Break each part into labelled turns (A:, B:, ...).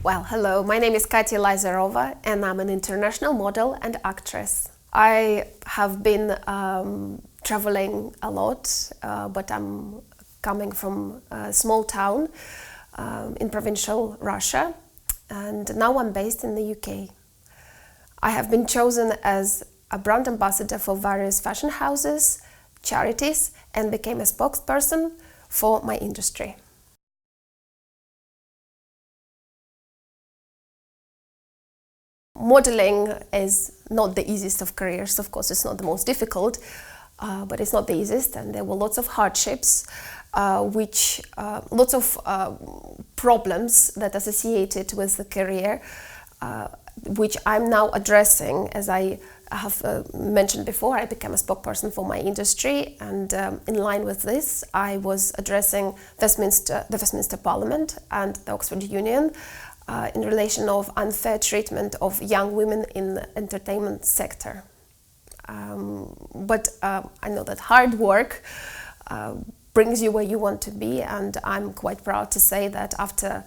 A: Well, hello, my name is Katia Elizarova and I'm an international model and actress. I have been traveling a lot, but I'm coming from a small town in provincial Russia, and now I'm based in the UK. I have been chosen as a brand ambassador for various fashion houses, charities, and became a spokesperson for my industry. Modeling is not the easiest of careers. Of course, it's not the most difficult, but it's not the easiest, and there were lots of hardships, lots of problems that associated with the career, which I'm now addressing. As I have mentioned before, I became a spokesperson for my industry, and in line with this, I was addressing the Westminster Parliament and the Oxford Union in relation of unfair treatment of young women in the entertainment sector. But I know that hard work brings you where you want to be, and I'm quite proud to say that after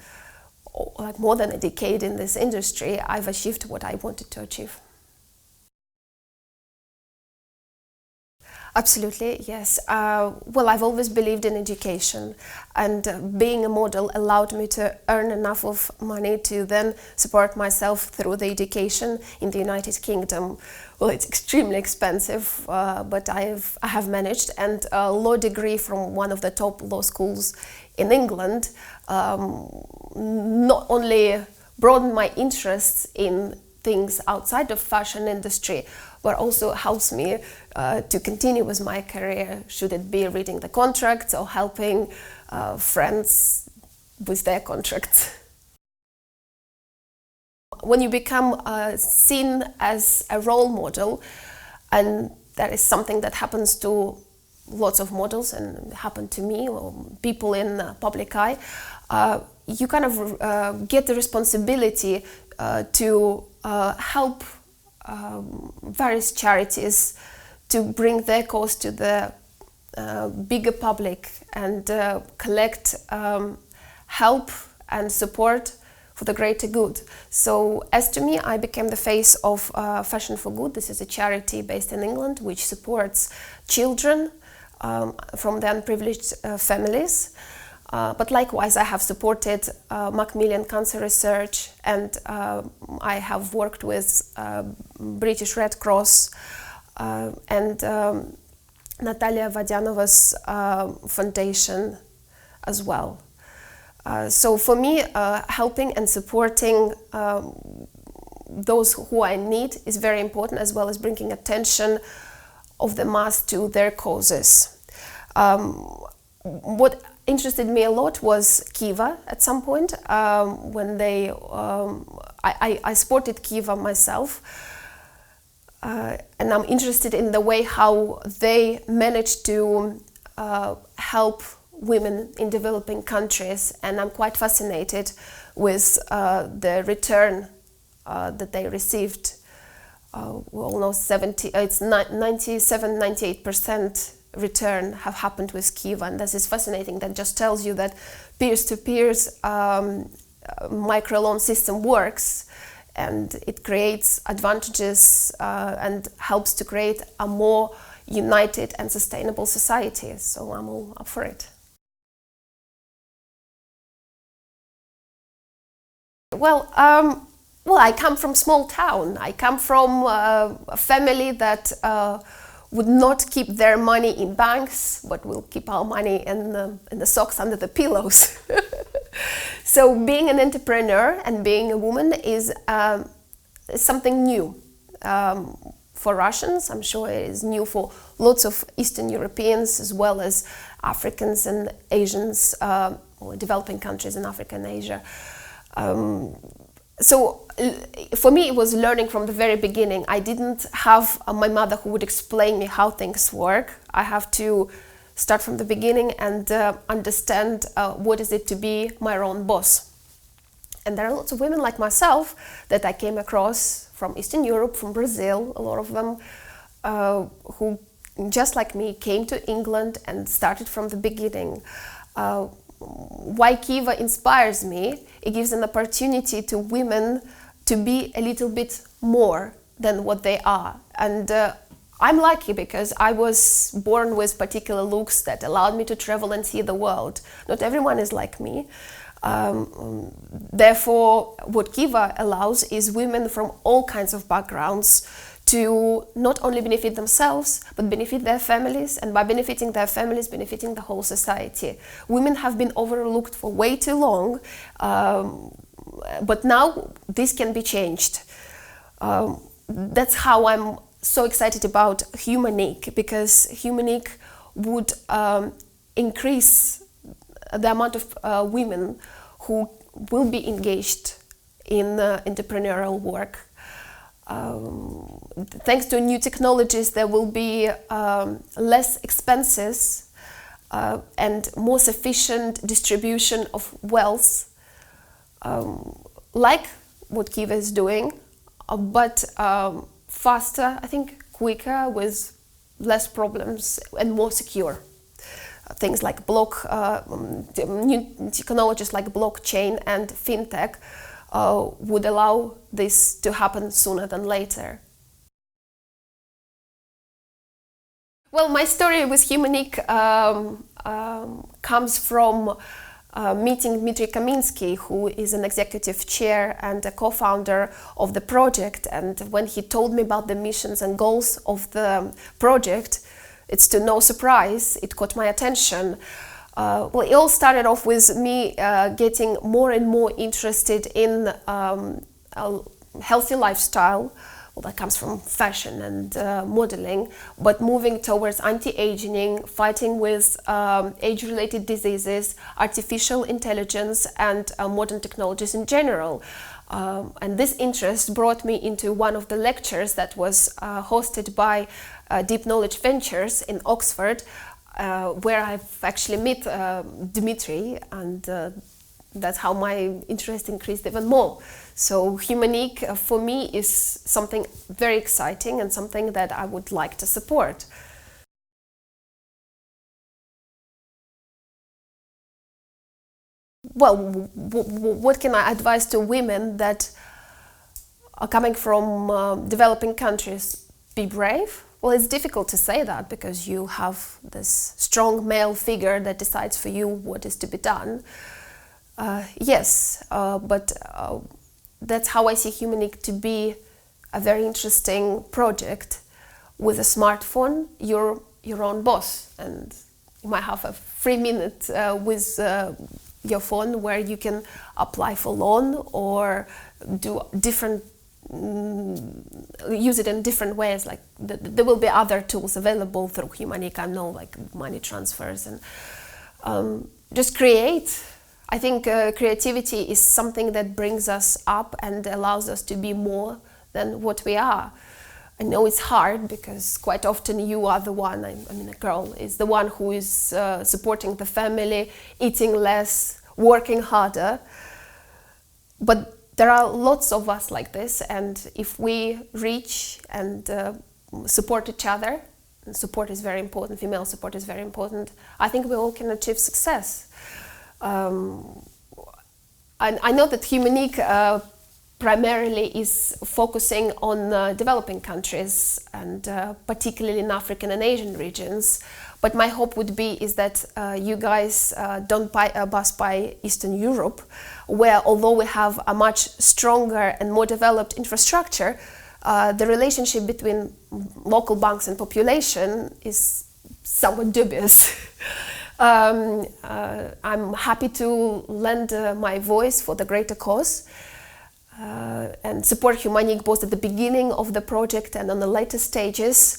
A: more than a decade in this industry, I've achieved what I wanted to achieve. Absolutely, yes. Well, I've always believed in education, and being a model allowed me to earn enough of money to then support myself through the education in the United Kingdom. Well, it's extremely expensive, but I have managed, and a law degree from one of the top law schools in England not only broadened my interests in things outside of fashion industry, but also helps me to continue with my career, should it be reading the contracts or helping friends with their contracts. When you become seen as a role model, and that is something that happens to lots of models and happened to me or people in the public eye, you kind of get the responsibility to help various charities to bring their cause to the bigger public and collect help and support for the greater good. So as to me, I became the face of Fashion for Good. This is a charity based in England which supports children from the unprivileged families. But likewise, I have supported Macmillan Cancer Research, and I have worked with British Red Cross and Natalia Vadianova's foundation as well. So for me, helping and supporting those who are in need is very important, as well as bringing attention of the mass to their causes. What interested me a lot was Kiva at some point, when they I supported Kiva myself, and I'm interested in the way how they managed to help women in developing countries, and I'm quite fascinated with the return that they received. We all know 97-98% return have happened with Kiva, and this is fascinating. That just tells you that peer-to-peers microloan system works, and it creates advantages and helps to create a more united and sustainable society. So I'm all up for it. Well, I come from a small town. I come from a family that would not keep their money in banks, but will keep our money in the socks under the pillows. So being an entrepreneur and being a woman is something new for Russians. I'm sure it is new for lots of Eastern Europeans, as well as Africans and Asians, or developing countries in Africa and Asia. So for me, it was learning from the very beginning. I didn't have my mother who would explain me how things work. I have to start from the beginning and understand what is it to be my own boss. And there are lots of women like myself that I came across from Eastern Europe, from Brazil, a lot of them, who, just like me, came to England and started from the beginning. why Kiva inspires me, it gives an opportunity to women to be a little bit more than what they are. And I'm lucky because I was born with particular looks that allowed me to travel and see the world. Not everyone is like me. Therefore, what Kiva allows is women from all kinds of backgrounds to not only benefit themselves, but benefit their families, and by benefiting their families, benefiting the whole society. Women have been overlooked for way too long, but now this can be changed. That's how I'm so excited about Humaniq, because Humaniq would increase the amount of women who will be engaged in entrepreneurial work. Thanks to new technologies, there will be less expenses and more sufficient distribution of wealth, like what Kiva is doing, but faster, I think quicker, with less problems and more secure. Things like new technologies like blockchain and fintech would allow this to happen sooner than later. Well, my story with Humaniq comes from meeting Dmitry Kaminsky, who is an executive chair and a co-founder of the project. And when he told me about the missions and goals of the project, it's to no surprise, it caught my attention. Well, it all started off with me getting more and more interested in a healthy lifestyle. Well, that comes from fashion and modeling, but moving towards anti-aging, fighting with age-related diseases, artificial intelligence, and modern technologies in general. And this interest brought me into one of the lectures that was hosted by Deep Knowledge Ventures in Oxford, where I've actually met Dmitry, and that's how my interest increased even more. So Humaniq for me is something very exciting and something that I would like to support. Well, what can I advise to women that are coming from developing countries? Be brave. Well, it's difficult to say that because you have this strong male figure that decides for you what is to be done. Yes, but that's how I see Humaniq to be a very interesting project. With a smartphone, you're your own boss, and you might have a free minute with your phone where you can apply for loan or do different use it in different ways. Like there will be other tools available through Humaniq, I know, like money transfers, and just create. I think creativity is something that brings us up and allows us to be more than what we are. I know it's hard because quite often you are the one, I mean a girl is the one who is supporting the family, eating less, working harder. But there are lots of us like this, and if we reach and support each other, and support is very important, female support is very important, I think we all can achieve success. I know that Humaniq primarily is focusing on developing countries and particularly in African and Asian regions. But my hope would be is that you guys don't pass by Eastern Europe, where although we have a much stronger and more developed infrastructure, the relationship between local banks and population is somewhat dubious. I'm happy to lend my voice for the greater cause and support Humaniq both at the beginning of the project and on the later stages,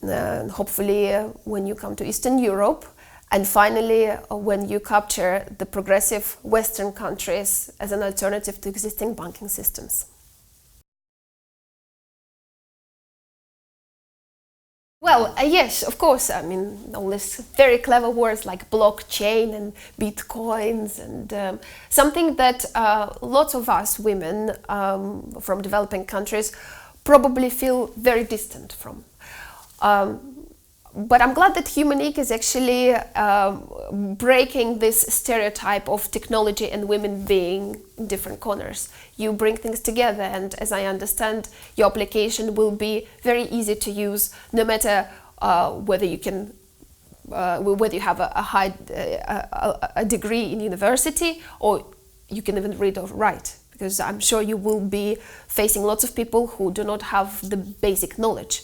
A: hopefully when you come to Eastern Europe, and finally when you capture the progressive Western countries as an alternative to existing banking systems. Well, yes, of course. I mean, all these very clever words like blockchain and bitcoins, and something that lots of us women from developing countries probably feel very distant from. But I'm glad that Humaniq is actually breaking this stereotype of technology and women being in different corners. You bring things together, and as I understand, your application will be very easy to use, no matter whether you can, whether you have a degree in university, or you can even read or write. Because I'm sure you will be facing lots of people who do not have the basic knowledge.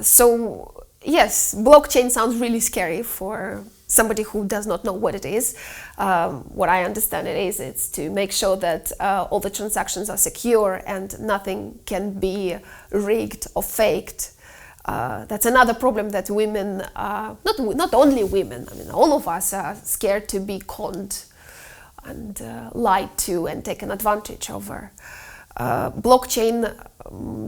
A: So yes, blockchain sounds really scary for somebody who does not know what it is. What I understand it's to make sure that all the transactions are secure and nothing can be rigged or faked. That's another problem that women, not only women, I mean all of us are scared to be conned and lied to and taken advantage over. Blockchain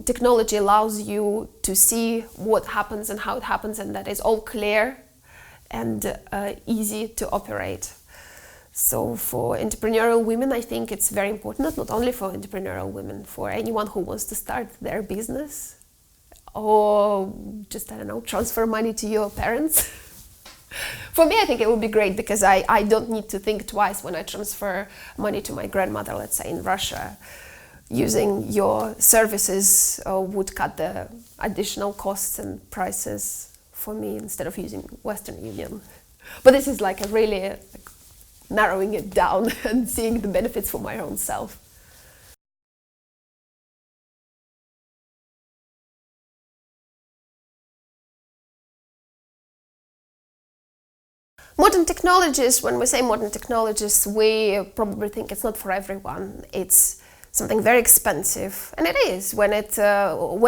A: technology allows you to see what happens and how it happens, and that is all clear and easy to operate. So for entrepreneurial women, I think it's very important, not only for entrepreneurial women, for anyone who wants to start their business or just, I don't know, transfer money to your parents. For me, I think it would be great because I don't need to think twice when I transfer money to my grandmother, let's say in Russia. Using your services would cut the additional costs and prices for me instead of using Western Union. But this is like a really narrowing it down and seeing the benefits for my own self. Modern technologies, when we say modern technologies, we probably think it's not for everyone. It's something very expensive, and it is. When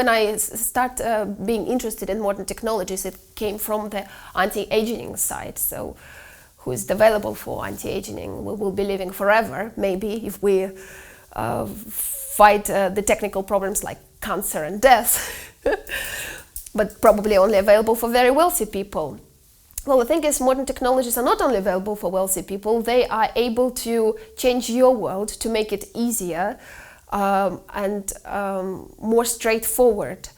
A: I start being interested in modern technologies, it came from the anti-aging side. So, who is available for anti-aging? We will be living forever, maybe, if we fight the technical problems like cancer and death, but probably only available for very wealthy people. Well, the thing is, modern technologies are not only available for wealthy people, they are able to change your world, to make it easier and more straightforward.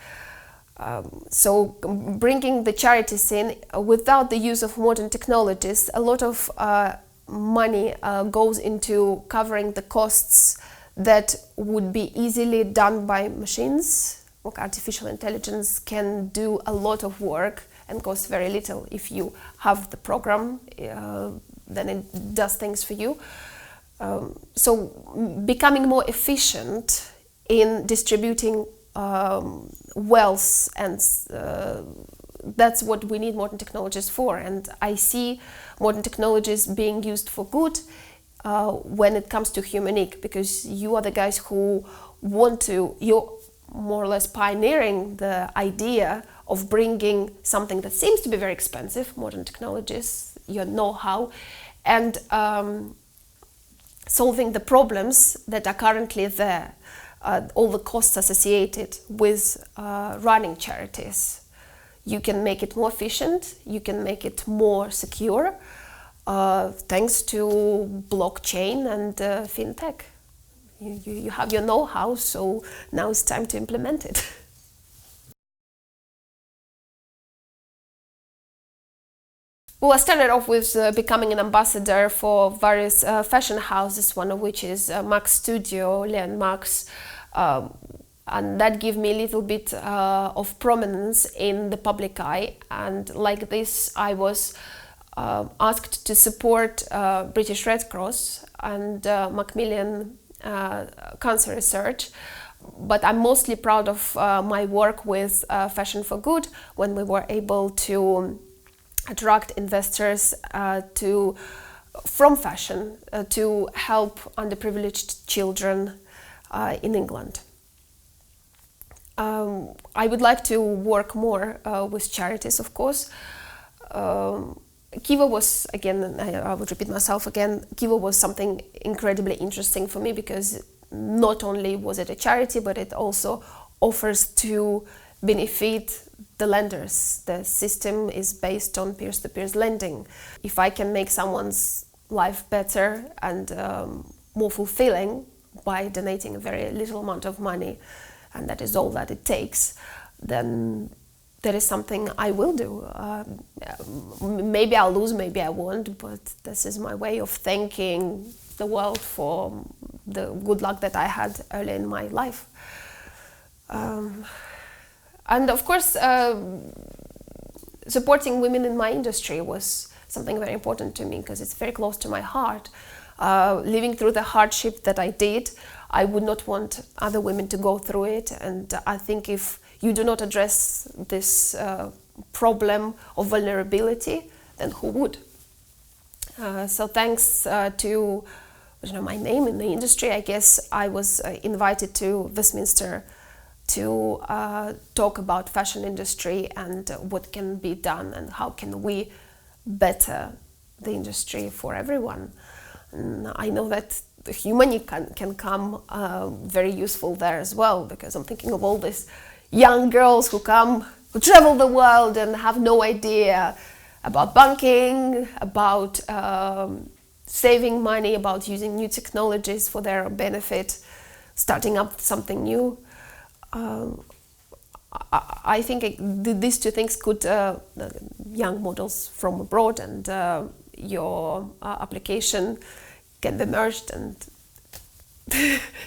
A: So bringing the charities in without the use of modern technologies, a lot of money goes into covering the costs that would be easily done by machines. Like artificial intelligence can do a lot of work and costs very little. If you have the program, then it does things for you. So becoming more efficient in distributing wealth, and that's what we need modern technologies for. And I see modern technologies being used for good when it comes to Humaniq, because you are the guys who want to, you're more or less pioneering the idea of bringing something that seems to be very expensive, modern technologies, your know-how, and solving the problems that are currently there, all the costs associated with running charities. You can make it more efficient, you can make it more secure, thanks to blockchain and fintech. You have your know-how, so now it's time to implement it. Well, I started off with becoming an ambassador for various fashion houses, one of which is Max Studio, Leon Max, and that gave me a little bit of prominence in the public eye. And like this, I was asked to support British Red Cross and Macmillan cancer research. But I'm mostly proud of my work with Fashion for Good, when we were able to attract investors from fashion to help underprivileged children in England. I would like to work more with charities, of course. Kiva was, again, I would repeat myself again, Kiva was something incredibly interesting for me, because not only was it a charity, but it also offers to benefit the lenders. The system is based on peer-to-peer lending. If I can make someone's life better and more fulfilling by donating a very little amount of money, and that is all that it takes, then that is something I will do. Maybe I'll lose, maybe I won't, but this is my way of thanking the world for the good luck that I had early in my life. And of course, supporting women in my industry was something very important to me because it's very close to my heart. Living through the hardship that I did, I would not want other women to go through it, and I think if you do not address this problem of vulnerability, then who would? So thanks to my name in the industry, I guess I was invited to Westminster to talk about fashion industry and what can be done and how can we better the industry for everyone. And I know that the Humaniq can come very useful there as well, because I'm thinking of all these young girls who travel the world and have no idea about banking, about saving money, about using new technologies for their benefit, starting up something new. I think these two things could, young models from abroad and your application can be merged, and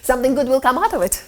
A: something good will come out of it.